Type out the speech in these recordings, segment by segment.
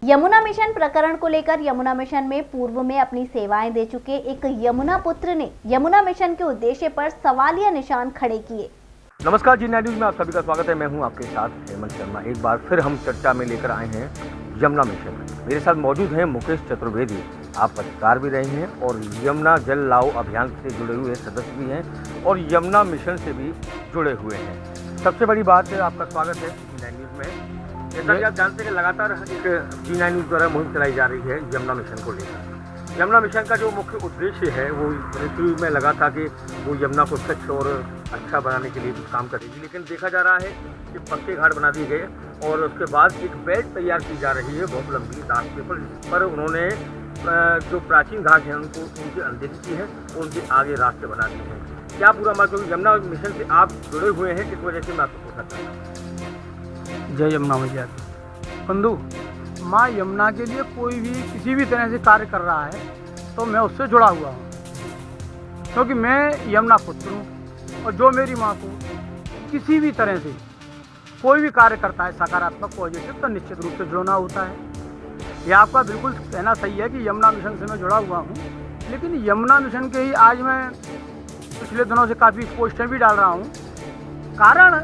Yamuna mission प्रकरण को लेकर यमुना मिशन में पूर्व में अपनी सेवाएं दे चुके एक यमुना पुत्र ने यमुना मिशन के उद्देश्य पर सवालिया निशान खड़े किए। नमस्कार जी, न्यूज में आप सभी का स्वागत है। मैं हूं आपके साथ हेमंत शर्मा। एक बार फिर हम चर्चा में लेकर आए हैं यमुना मिशन। मेरे साथ मौजूद हैं मुकेश चतुर्वेदी। आप पत्रकार भी रहे हैं और यमुना जल लाओ अभियान से जुड़े हुए सदस्य भी हैं और यमुना मिशन से भी जुड़े हुए हैं। सबसे बड़ी बात है, आपका स्वागत है जी न्यूज में। जैसा कि आप जानते हैं कि लगातार एक जी9 न्यूज द्वारा मुहिम चलाई जा रही है यमुना मिशन को लेकर। यमुना मिशन का जो मुख्य उद्देश्य है वो शुरू में लगा था कि वो यमुना को स्वच्छ और अच्छा बनाने के लिए काम करेगी, लेकिन देखा जा रहा है कि पक्के घाट बना दिए गए और उसके बाद एक बेल्ट तैयार की जा रही है बहुत लंबी रास्ते पर उन्होंने जो प्राचीन घाट हैं उनकी अनदेखी की है, उनके आगे रास्ते बना दिए हैं। क्या पूरा मतलब यमुना मिशन से आप जुड़े हुए हैं, इस वजह से मैं आपको पूछना चाहता हूँ। जय यमुना मैया बंधु। माँ यमुना के लिए कोई भी किसी भी तरह से कार्य कर रहा है तो मैं उससे जुड़ा हुआ हूँ, क्योंकि मैं यमुना पुत्र हूँ और जो मेरी माँ को किसी भी तरह से कोई भी कार्य करता है सकारात्मक पॉजिटिव, तो निश्चित रूप से जुड़ना होता है। यह आपका बिल्कुल कहना सही है कि यमुना मिशन से मैं जुड़ा हुआ हूँ, लेकिन यमुना मिशन के ही आज मैं पिछले दिनों से काफ़ी पोस्टर भी डाल रहा हूँ। कारण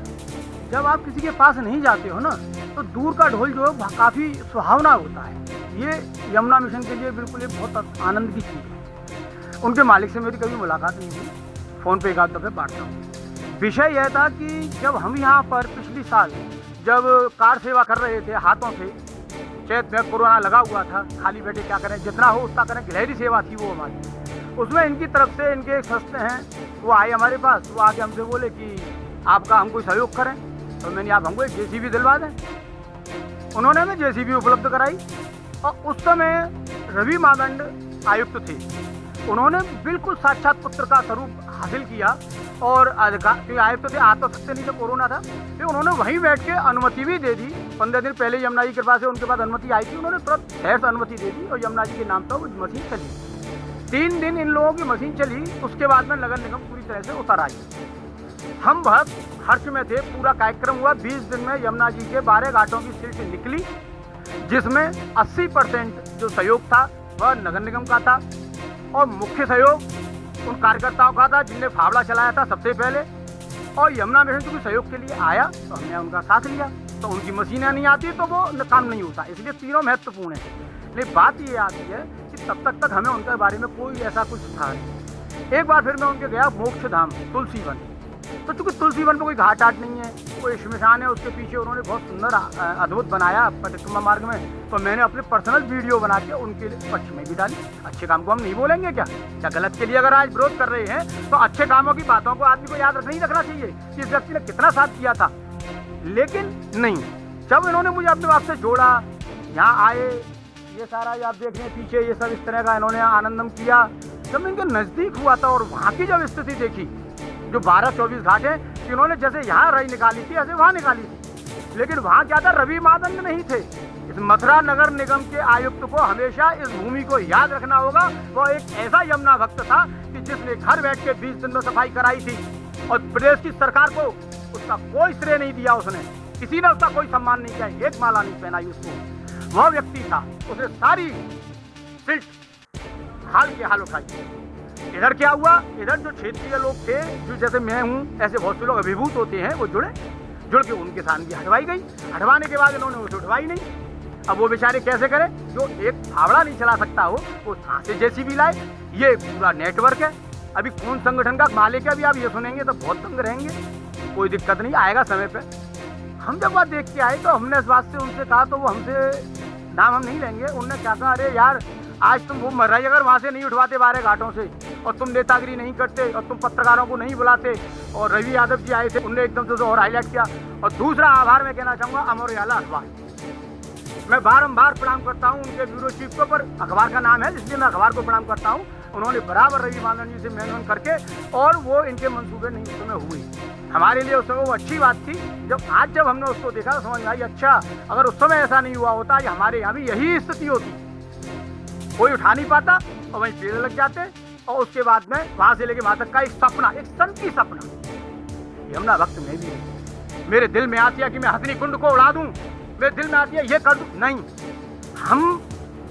जब आप किसी के पास नहीं जाते हो ना, तो दूर का ढोल जो है काफ़ी सुहावना होता है। ये यमुना मिशन के लिए बिल्कुल एक बहुत आनंद की चीज़ है। उनके मालिक से मेरी कभी मुलाकात नहीं हुई, फ़ोन पे एक आध दफ़े बांटता हूँ। विषय यह था कि जब हम यहाँ पर पिछली साल जब कार सेवा कर रहे थे हाथों से, चैत में कोरोना लगा हुआ था, खाली बैठे क्या करें, जितना हो उतना करें, गहरी सेवा थी वो हमारी। उसमें इनकी तरफ से इनके एक सस्ते हैं वो आए हमारे पास, वो आके हमसे बोले कि आपका हम कोई सहयोग करें, तो मैंने आप हमको एक जेसीबी दिलवा दें। उन्होंने हमें जेसीबी उपलब्ध कराई और उस समय रवि मादंड आयुक्त थे। उन्होंने बिल्कुल साक्षात पुत्र का स्वरूप हासिल किया और आयुक्त थे, आ तो सकते नहीं थे, कोरोना था, फिर उन्होंने वहीं बैठ के अनुमति भी दे दी। 15 दिन पहले यमुना जी की कृपा से उनके पास अनुमति आई थी, उन्होंने तुरंत खैर से अनुमति दे दी और यमुना जी के नाम पर वो मशीन चली। 3 दिन इन लोगों की मशीन चली, उसके बाद में नगर निगम पूरी तरह से उतर आई। हम बहुत हर्ष में थे। पूरा कार्यक्रम हुआ 20 दिन में यमुना जी के 12 घाटों की सीट निकली, जिसमें 80% जो सहयोग था वह नगर निगम का था और मुख्य सहयोग उन कार्यकर्ताओं का था जिनने फावड़ा चलाया था सबसे पहले। और यमुना मिशन चूँकि सहयोग के लिए आया तो हमने उनका साथ लिया, तो उनकी मशीनें नहीं आती तो वो काम नहीं होता, इसलिए तीनों महत्वपूर्ण है। लेकिन बात ये आती है कि तब तक हमें उनके बारे में कोई ऐसा कुछ था नहीं। एक बार फिर मैं उनके गया मोक्ष धाम तुलसी वन, तो चूँकि तुलसी वन पर कोई घाट आट नहीं है, कोई श्मशान है, उसके पीछे उन्होंने बहुत सुंदर अद्भुत बनाया परिक्रमा मार्ग में, तो मैंने अपने पर्सनल वीडियो बना के उनके पक्ष में भी डाली। अच्छे काम को हम नहीं बोलेंगे क्या गलत के लिए अगर आज विरोध कर रहे हैं तो अच्छे कामों की बातों को आदमी को याद नहीं रखना चाहिए कि इस व्यक्ति ने कितना साथ किया था। लेकिन नहीं, जब इन्होंने मुझे अपने आप से जोड़ा, यहाँ आए, ये सारा आप देख रहे हैं पीछे, ये सब इस तरह का इन्होंने आनंदम किया। जब इनके नज़दीक हुआ था और वहाँ की जब स्थिति देखी, जो 12-24 घाट हैं, इन्होंने जैसे यहाँ रही निकाली थी ऐसे वहाँ निकाली थी, लेकिन वहाँ क्या था, रवि मादंड नहीं थे। इस मथुरा नगर निगम के आयुक्त को हमेशा इस भूमि को याद रखना होगा। वो एक ऐसा यमुना भक्त था कि जिसने घर बैठ के 20 दिन में सफाई कराई थी और प्रदेश की सरकार को उसका कोई श्रेय नहीं दिया, उसने किसी ने उसका कोई सम्मान नहीं किया, एक माला नहीं पहनाई उसको। वह व्यक्ति था, उसने सारी सीट हाल के हाल उठाई। इधर क्या हुआ, इधर जो क्षेत्रीय लोग थे, जो जैसे मैं हूँ ऐसे बहुत से लोग अभिभूत होते हैं, वो जुड़ के उनके साथ भी हटवाई गई। हटवाने के बाद इन्होंने उसे उठवाई नहीं। अब वो बेचारे कैसे करें, जो एक फावड़ा नहीं चला सकता हो वो कहाँ से जेसीबी लाए। ये पूरा नेटवर्क है। अभी कौन संगठन का मालिक है, अभी आप ये सुनेंगे तो बहुत तंग रहेंगे। कोई दिक्कत नहीं, आएगा समय पे। हम जब बात देख के आए तो हमने इस बात से उनसे कहा, तो वो हमसे नाम हम नहीं लेंगे, उनने क्या कहा, अरे यार आज तुम वो मर रही, अगर वहाँ से नहीं उठवाते 12 घाटों से, और तुम नेतागिरी नहीं करते और तुम पत्रकारों को नहीं बुलाते, और रवि यादव जी आए थे, उनने एकदम से और हाईलाइट किया। और दूसरा आभार मैं कहना चाहूँगा अमर उजाला अखबार, मैं बारंबार प्रणाम करता हूँ उनके ब्यूरो चीफ को, पर अखबार का नाम है इसलिए मैं अखबार को प्रणाम करता हूँ। उन्होंने बराबर रवि मादंड जी से मेहनत करके, और वो इनके मंसूबे नहीं उस समय हुए। हमारे लिए उस समय वो अच्छी बात थी। जब हमने उसको देखा तो समझ आई, अच्छा अगर उस समय ऐसा नहीं हुआ होता, हमारे यहाँ भी यही स्थिति होती, कोई उठा नहीं पाता और वहीं पेड़ लग जाते, और उसके बाद में वहां से लेके वहां तक का एक सपना, एक सन की सपना यमुना भक्त में भी है। मेरे दिल में आती है कि मैं हथनी कुंड को उड़ा दूं, मेरे दिल में आती है ये कर दूं, नहीं, हम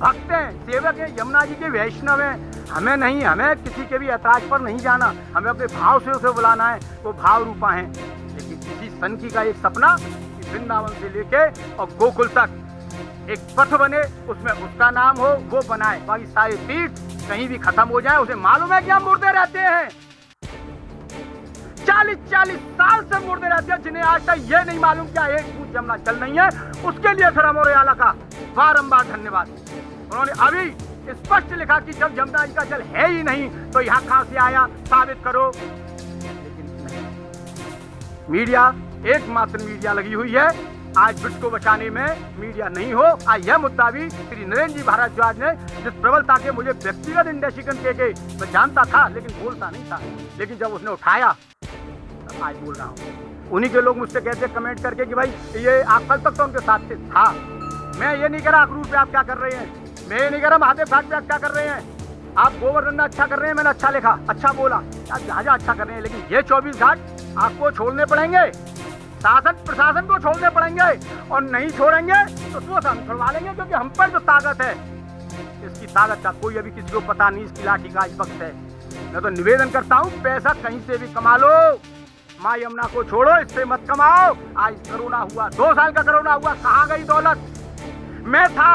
भक्त हैं, सेवक हैं, यमुना जी के वैष्णव हैं। हमें नहीं, हमें किसी के भी ऐतराज पर नहीं जाना, हमें अपने भाव से उसे बुलाना है, वो भाव रूपा है। लेकिन किसी संत का एक सपना कि वृंदावन से लेके और गोकुल तक एक पथ बने, उसमें उसका नाम हो, वो बनाए। बाकी सारे तीर्थ कहीं भी खत्म हो जाए, उसे मालूम है कि हम मुड़ते रहते हैं। 40-40 साल से मुड़ते रहते हैं, जिन्हें आज तक ये नहीं मालूम क्या एक बूंद यमुना जल नहीं है। उसके लिए फिर अमोरियाला का बारंबार धन्यवाद। उन्होंने अभी स्पष्ट लिखा कि जब यमुना जी का जल है ही नहीं तो यहाँ कहां से आया, साबित करो। लेकिन नहीं, मीडिया, एकमात्र मीडिया लगी हुई है। आज विश्व को बचाने में मीडिया नहीं हो। आज यह मुद्दा भी श्री नरेंद्र जी भारद्वाज ने जिस प्रबलता के मुझे व्यक्तिगत इंडेशिकन के मैं जानता था लेकिन बोलता नहीं था, लेकिन जब उसने उठाया तब आज बोल रहा हूँ। उन्हीं के लोग मुझसे कहते कमेंट करके कि भाई ये आप कल तक तो उनके साथ से था। मैं ये नहीं कह रहा अखरूट पे आप क्या कर रहे हैं, मैं ये नहीं कह रहा महादेव घाट पे आप क्या कर रहे हैं। आप गोवर्धन अच्छा कर रहे हैं, मैंने अच्छा लिखा, अच्छा बोला, आप जहाँ जहाँ अच्छा कर रहे हैं। लेकिन ये 24 घाट आपको छोड़ने पड़ेंगे, शासन प्रशासन को छोड़ने पड़ेंगे, और नहीं छोड़ेंगे तो स्वतः हम छुड़वा लेंगे, क्योंकि हम पर जो ताकत है, इसकी ताकत का कोई अभी किसी को पता नहीं। इसकी लाठी का आज वक्त है। मैं तो निवेदन करता हूँ, पैसा कहीं से भी कमा लो, माँ यमुना को छोड़ो, इससे मत कमाओ। आज कोरोना हुआ, 2 साल का कोरोना हुआ, कहाँ गई दौलत। मैं था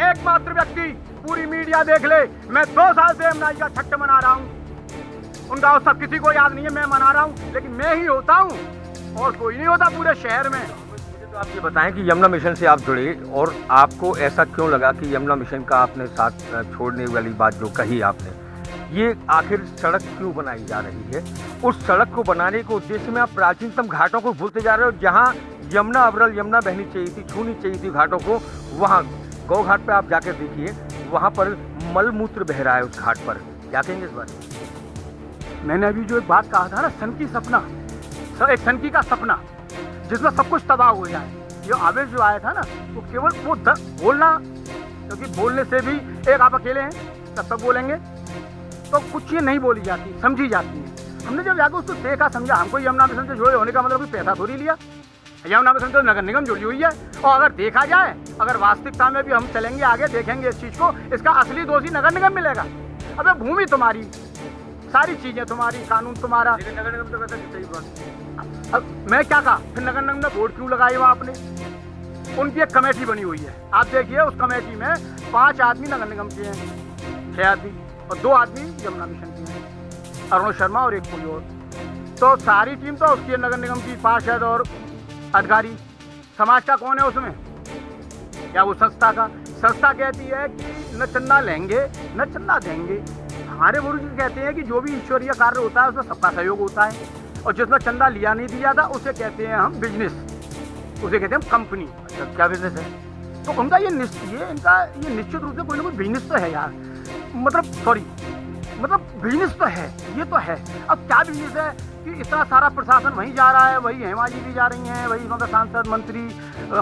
एकमात्र व्यक्ति, पूरी मीडिया देख ले, मैं 2 साल से यमुना जी का छठ मना रहा हूँ। उनका उत्सव किसी को याद नहीं है, मैं मना रहा हूँ, लेकिन मैं ही होता हूँ और कोई नहीं होता पूरे शहर में। मुझे तो आप ये बताएं कि यमुना मिशन से आप जुड़े और आपको ऐसा क्यों लगा कि यमुना मिशन का आपने साथ छोड़ने वाली बात जो कही आपने, ये आखिर सड़क क्यों बनाई जा रही है? उस सड़क को बनाने के उद्देश्य में आप प्राचीनतम घाटों को भूलते जा रहे हो। जहाँ यमुना अविरल यमुना बहनी चाहिए थी, छूनी चाहिए थी घाटों को, वहाँ गौ घाट पे आप जाकर देखिए, वहाँ पर मलमूत्र बह रहा है उस घाट पर। क्या कहेंगे इस बारे में? मैंने अभी जो एक बात कहा था ना, सनकी सपना, एक सनकी का सपना जिसमें सब कुछ तबाह हो जाए, ये आवेश जो आया था ना, वो केवल वो बोलना, क्योंकि बोलने से भी एक आप अकेले हैं, तब तक बोलेंगे तो कुछ चीज़ नहीं बोली जाती, समझी जाती है। हमने जब जाकर उसको देखा, समझा, हमको यमुना मिशन से जुड़े होने का मतलब कोई पैसा थोड़ी लिया। यमुना मिशन तो नगर निगम जुड़ी हुई है, और अगर देखा जाए, अगर वास्तविकता में भी हम चलेंगे आगे, देखेंगे इस चीज़ को, इसका असली दोषी नगर निगम मिलेगा। अबे भूमि तुम्हारी, सारी चीज़ें तुम्हारी, कानून तुम्हारा, लेकिन नगर निगम तो कहता है सही बात। अब मैं क्या कहा, फिर नगर निगम ने बोर्ड क्यों लगाई वहाँ आपने? उनकी एक कमेटी बनी हुई है, आप देखिए उस कमेटी में 5 आदमी नगर निगम के हैं, 6 आदमी, और 2 आदमी यमुना मिशन के हैं, अरुण शर्मा और एक कोई और। तो सारी टीम तो उसकी है, नगर निगम की पार्षद और अधिकारी। समाज का कौन है उसमें? क्या वो संस्था का? संस्था कहती है कि न चंदा लेंगे न चंदा देंगे। हमारे गुरु जी कहते हैं कि जो भी ईश्वरीय कार्य होता है उसमें सबका सहयोग होता है, और जिसमें चंदा लिया नहीं दिया था उसे कहते हैं हम बिजनेस, उसे कहते हैं हम कंपनी। अच्छा, क्या बिजनेस है? तो उनका ये निश्चित रूप से कोई ना कोई बिजनेस तो है यार, मतलब बिजनेस तो है, ये तो है। अब क्या बिजनेस है कि इतना सारा प्रशासन वहीं जा रहा है, वही हेमा जी भी जा रही हैं, वही मतलब सांसद मंत्री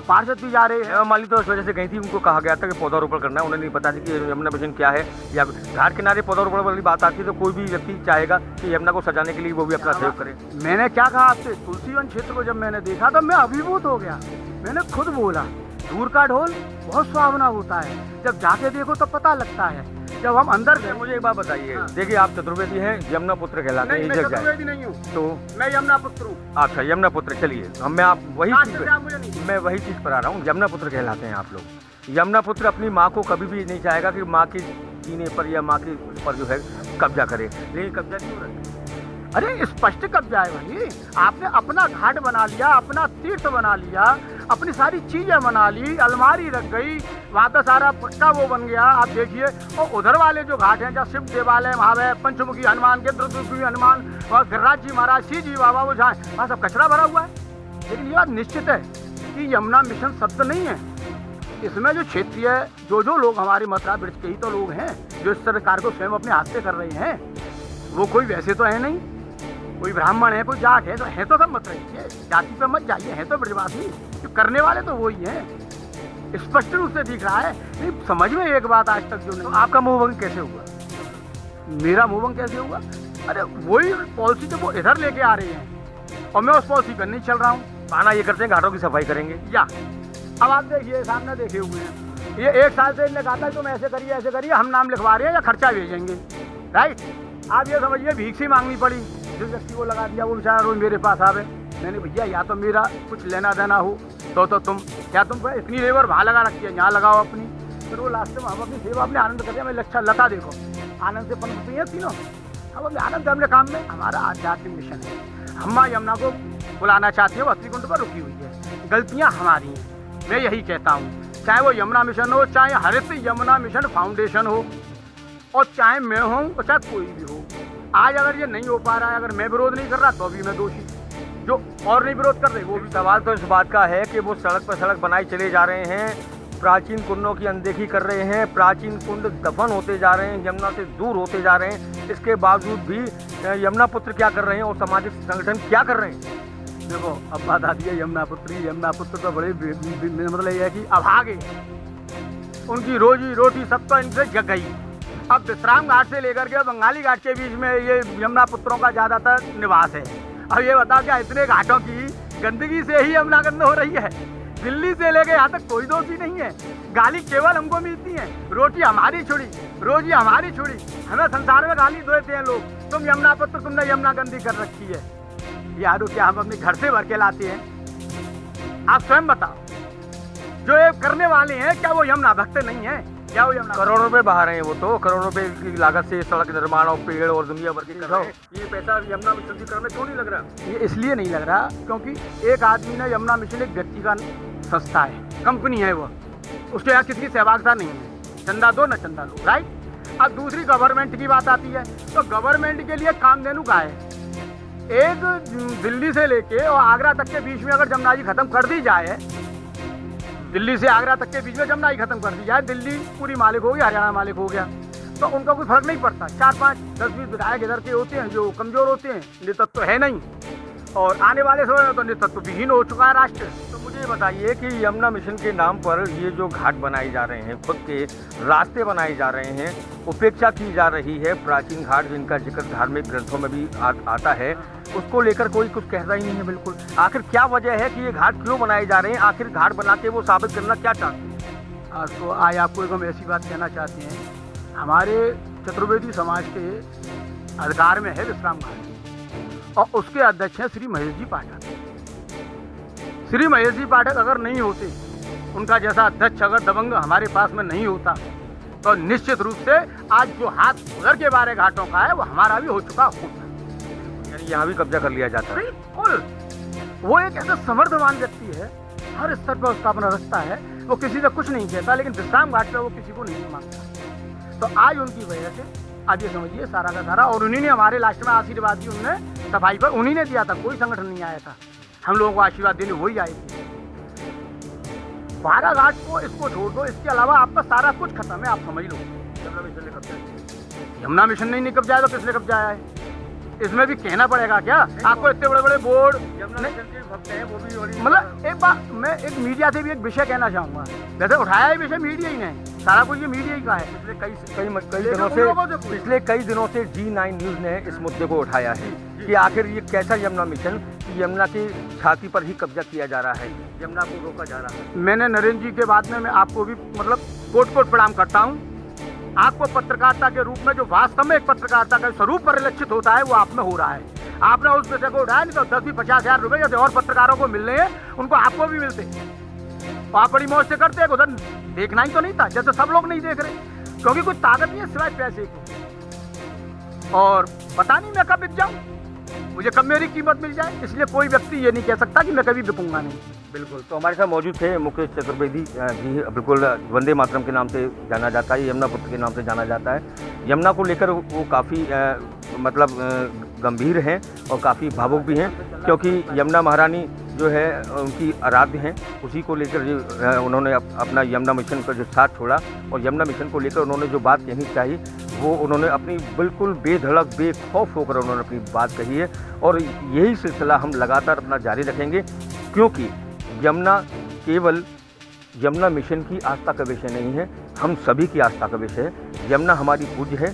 पार्षद भी जा रहे हैं। माली तो इस वजह से गई थी, उनको कहा गया था कि पौधारोपण करना है, उन्हें नहीं पता था कि यमुना मिशन क्या है। या घाट किनारे पौधारोपण वाली बात आती है तो कोई भी व्यक्ति चाहेगा कि यमुना को सजाने के लिए वो भी अपना सहयोग करे। मैंने क्या कहा आपसे, तुलसीवन क्षेत्र को जब मैंने देखा तो मैं अभिभूत हो गया। मैंने खुद बोला, दूर का ढोल बहुत सुहावना होता है, जब जाके देखो तो पता लगता है। जब हम अंदर गए, मुझे एक बात बताइए, हाँ। देखिए आप चतुर्वेदी हैं, यमुना पुत्र कहलाते हैं, मैं चतुर्वेदी नहीं हूँ, तो मैं यमुना पुत्र हूँ। अच्छा, यमुना पुत्र, चलिए मैं आप वही मुझे नहीं, मैं वही चीज़ पर आ रहा हूँ। यमुना पुत्र कहलाते हैं आप लोग। यमुना पुत्र अपनी माँ को कभी भी नहीं चाहेगा कि माँ के सीने पर या माँ के पर जो है कब्जा करे, लेकिन कब्जा क्यों रहे? अरे स्पष्ट कब्जा है भाई, आपने अपना घाट बना लिया, अपना तीर्थ बना लिया, अपनी सारी चीजें बना ली, अलमारी रख गई, वहाँ पे सारा पक्का वो बन गया। आप देखिए, और उधर वाले जो घाट हैं, जहाँ शिव देवालय, वहाँ है पंचमुखी हनुमान, केंद्रमुखी हनुमान, वहाँ गिरिराज जी महाराज, सी जी बाबा, वो जहाँ वहाँ सब कचरा भरा हुआ है। लेकिन ये बात निश्चित है कि यमुना मिशन शब्द नहीं है, इसमें जो क्षेत्रीय जो लोग हमारे मथुरा ब्रज के ही तो लोग हैं जो इस सरकार को स्वयं अपने हाथ से कर रहे हैं। वो कोई वैसे तो है नहीं, कोई ब्राह्मण है, कोई जाट है तो सब मत रहिए, जाति पे मत जाइए, है तो ब्रजवासी, जो करने वाले तो वो ही हैं। स्पष्ट रूप से दिख रहा है। नहीं समझ में एक बात आज तक जो नहीं। तो आपका मोहभंग कैसे हुआ? मेरा मोहभंग कैसे हुआ? अरे वही पॉलिसी जो वो इधर लेके आ रहे हैं और मैं उस पॉलिसी पर नहीं चल रहा हूँ। बहाना ये करते हैं घाटों की सफाई करेंगे। या अब आप देखिए, सामने देखे हुए हैं, ये 1 साल से इनने कहा था तुम ऐसे करिए, हम नाम लिखवा रहे हैं या खर्चा भेजेंगे, राइट। आप ये समझिए भीख से मांगनी पड़ी, जिस व्यक्ति को लगा दिया वो बेचारा रोज मेरे पास आवे। मैंने भैया या तो मेरा कुछ लेना देना हो तो तुम क्या तुम इतनी लेबर वहाँ लगा रखी है, यहाँ लगाओ अपनी। फिर वो लास्ट में हम अपनी सेवा अपने आनंद कर दिया। मैं अच्छा लता देखो आनंद से पनपती है तीनों, हम अपने आनंद अपने काम में। हमारा आध्यात्मिक मिशन है, हम माँ यमुना को बुलाना चाहती है, वो अस्सी कुंड पर रुकी हुई है। गलतियाँ हमारी हैं, मैं यही कहता हूँ, चाहे वो यमुना मिशन हो, चाहे हरित यमुना मिशन फाउंडेशन हो, और चाहे मैं हूँ और चाहे कोई भी हो। आज अगर ये नहीं हो पा रहा है, अगर मैं विरोध नहीं कर रहा तो भी मैं दोषी, जो और नहीं विरोध कर रहे वो भी। सवाल तो इस बात का है कि वो सड़क पर सड़क बनाए चले जा रहे हैं, प्राचीन कुंडों की अनदेखी कर रहे हैं, प्राचीन कुंड दफन होते जा रहे हैं, यमुना से दूर होते जा रहे हैं। इसके बावजूद भी यमुना पुत्र क्या कर रहे हैं और सामाजिक संगठन क्या कर रहे हैं? देखो अब बात आती है यमुना पुत्र तो बड़े मतलब ये है कि अभागे, उनकी रोजी रोटी सब तो इनसे जग गई। अब विश्राम घाट से लेकर के बंगाली घाट के बीच में ये यमुना पुत्रों का ज़्यादातर निवास है। अब ये बताओ क्या इतने घाटों की गंदगी से ही यमुना गंद हो रही है? दिल्ली से लेके यहाँ तक कोई दोषी नहीं है, गाली केवल हमको मिलती है, रोटी हमारी छुड़ी, रोजी हमारी छुड़ी, हमें संसार में गाली देते हैं लोग, तुम यमुना पुत्र, तुमने यमुना गंदी कर रखी है। यारो क्या हम अपने घर से भर के लाते हैं? आप स्वयं बताओ, जो ये करने वाले हैं क्या वो यमुना भक्त नहीं है? क्या वो यमुना? करोड़ों रुपए बहा रहे हैं वो तो, करोड़ों रुपए की लागत से सड़क निर्माण और पेड़ और दुनिया भर के कर रहे हैं। ये पैसा यमुना मिशन की करने क्यों नहीं लग रहा? ये इसलिए नहीं लग रहा क्योंकि एक आदमी ने, यमुना मिशन एक व्यक्ति का संस्था है, कंपनी है, वो उसके यहाँ किसी की सहभागिता नहीं है, चंदा दो न चंदा लो, राइट। अब दूसरी गवर्नमेंट की बात आती है, तो गवर्नमेंट के लिए कामधेनु का है। एक दिल्ली से लेके और आगरा तक के बीच में अगर जमुना जी खत्म कर दी जाए, दिल्ली से आगरा तक के बीच में जमुना जी खत्म कर दी जाए, दिल्ली पूरी मालिक हो गया, हरियाणा मालिक हो गया, तो उनका कोई फर्क नहीं पड़ता। 4, 5, 10, 20 विधायक इधर के होते हैं जो कमजोर होते हैं, नेतृत्व तो है नहीं, और आने वाले समय में तो नेतृत्व विहीन हो चुका है राष्ट्र। तो मुझे ये बताइए कि यमुना मिशन के नाम पर ये जो घाट बनाए जा रहे हैं, खुद के रास्ते बनाए जा रहे हैं, उपेक्षा की जा रही है प्राचीन घाट जिनका जिक्र धार्मिक ग्रंथों में भी आता है, उसको लेकर कोई कुछ कहता ही नहीं है बिल्कुल। आखिर क्या वजह है कि ये घाट क्यों बनाए जा रहे हैं? आखिर घाट बना के वो साबित करना क्या चाहते हैं? आज आपको एक हम ऐसी बात कहना चाहते हैं, हमारे चतुर्वेदी समाज के अधिकार में है विश्राम घाट, और उसके अध्यक्ष हैं श्री महेश जी पाठक। श्री महेश जी पाठक अगर नहीं होते, उनका जैसा अध्यक्ष अगर दबंग हमारे पास में नहीं होता, तो निश्चित रूप से आज जो हाथ उधर के बारे घाटों का है वो हमारा भी हो चुका होता। यानी यहाँ भी कब्जा कर लिया जाता है। बिल्कुल, वो एक ऐसा समर्थवान व्यक्ति है, हर स्तर पर उसका अपना रास्ता है, वो किसी से कुछ नहीं कहता, लेकिन विश्राम घाट पर वो किसी को नहीं मांगता। तो आज उनकी वजह से आज ये समझिए सारा का सारा, और उन्हीं ने हमारे लास्ट में आशीर्वाद दी, उन्होंने सफाई पर उन्हीं ने दिया था, कोई संगठन नहीं आया था, हम लोगों को आशीर्वाद देने वही आए थे। बारा घाट को इसको छोड़ दो, इसके अलावा आपका सारा कुछ खत्म है, आप समझ लो। यमुना मिशन नहीं कब्जा तो किसने कब्जाया है? इसमें भी कहना पड़ेगा क्या आपको? इतने बड़े बड़े बोर्ड भक्त हैं, वो भी मतलब एक बात मैं एक मीडिया से भी एक विषय कहना चाहूँगा, वैसे उठाया है विषय मीडिया ही ने, सारा कुछ ये मीडिया ही का है। पिछले कई दिनों से G9 न्यूज़ ने इस मुद्दे को उठाया है कि आखिर ये कैसा यमुना मिशन, यमुना की छाती पर ही कब्जा किया जा रहा है, यमुना को रोका जा रहा है। मैंने नरेंद्र जी के बाद में मैं आपको भी मतलब कोट प्रणाम करता हूँ। आपको पत्रकारिता के रूप में जो वास्तव में एक पत्रकारिता का स्वरूप परिलक्षित होता है वो आप में हो रहा है। आपने उस विषय को उठाया, नहीं तो 10-50 हज़ार रुपये जैसे और पत्रकारों को मिल रहे हैं उनको आपको भी मिलते, आप बड़ी मौज से करते हैं। उधर देखना ही तो नहीं था, जैसे सब लोग नहीं देख रहे, क्योंकि कोई ताकत नहीं है सिवाय पैसे की, और पता नहीं मैं कब बिक जाऊँ, मुझे कब मेरी कीमत मिल जाए, इसलिए कोई व्यक्ति ये नहीं कह सकता कि मैं कभी बिकूंगा नहीं। बिल्कुल। तो हमारे साथ मौजूद थे मुकेश चतुर्वेदी जी, बिल्कुल वंदे मातरम के नाम से जाना जाता है, यमुना पुत्र के नाम से जाना जाता है। यमुना को लेकर वो काफ़ी मतलब गंभीर हैं और काफ़ी भावुक भी हैं, क्योंकि यमुना महारानी जो है उनकी आराध्य हैं, उसी को लेकर उन्होंने अपना यमुना मिशन का जो साथ छोड़ा, और यमुना मिशन को लेकर उन्होंने जो बात कहनी चाहिए वो उन्होंने अपनी बिल्कुल बेधड़क बेखौफ होकर उन्होंने अपनी बात कही है, और यही सिलसिला हम लगातार अपना जारी रखेंगे, क्योंकि यमुना केवल यमुना मिशन की आस्था का विषय नहीं है, हम सभी की आस्था का विषय है। यमुना हमारी पूज्य है,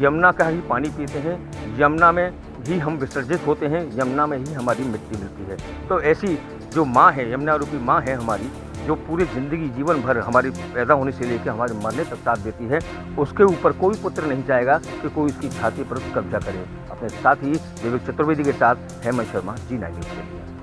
यमुना का ही पानी पीते हैं, यमुना में ही हम विसर्जित होते हैं, यमुना में ही हमारी मिट्टी मिलती है। तो ऐसी जो माँ है, यमुना रूपी माँ है हमारी, जो पूरी ज़िंदगी जीवन भर हमारी पैदा होने से लेकर हमारे मरने तक साथ देती है, उसके ऊपर कोई पुत्र नहीं चाहेगा कि कोई उसकी छाती पर कब्जा करे। अपने साथ ही विवेक चतुर्वेदी के साथ हेमंत शर्मा, जी9 न्यूज़ के लिए।